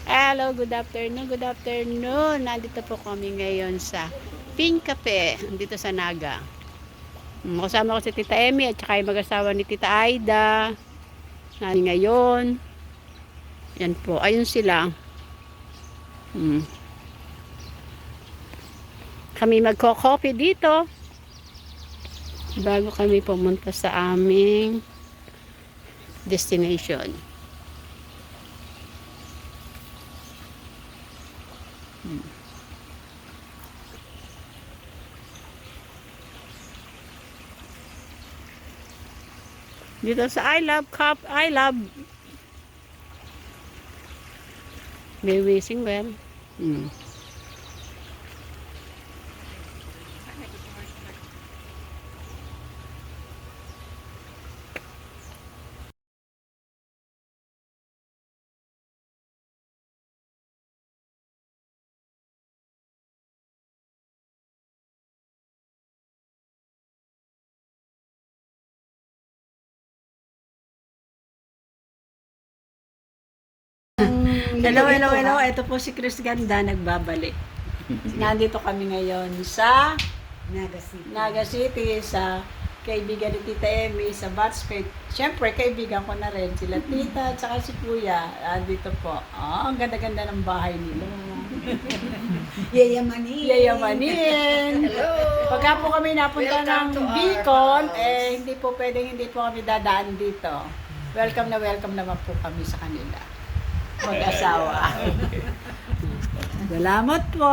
Hello, good afternoon, good afternoon. Nandito po kami ngayon sa Pink Cafe, dito sa Naga. Kasama ko si Tita Emmy at saka yung mag-asawa ni Tita Aida. Nani ngayon. Yan po, ayun sila. Kami magko-coffee dito bago kami pumunta sa aming destination. Dito sa I Love Cup, I Love may wishing well. Hello. Ito po si Chris Ganda, nagbabalik. Nandito kami ngayon sa Naga City, sa kaibigan ni Tita Emmy, sa Batsford. Siyempre, kaibigan ko na rin sila Tita at saka si Kuya. Dito po. Ang ganda-ganda ng bahay nila. Yayamanin. Hello. Pagka po kami napunta ng Bicol, hindi po pwedeng hindi po kami dadaan dito. Welcome naman po kami sa kanila. Mag-asawa. Salamat po.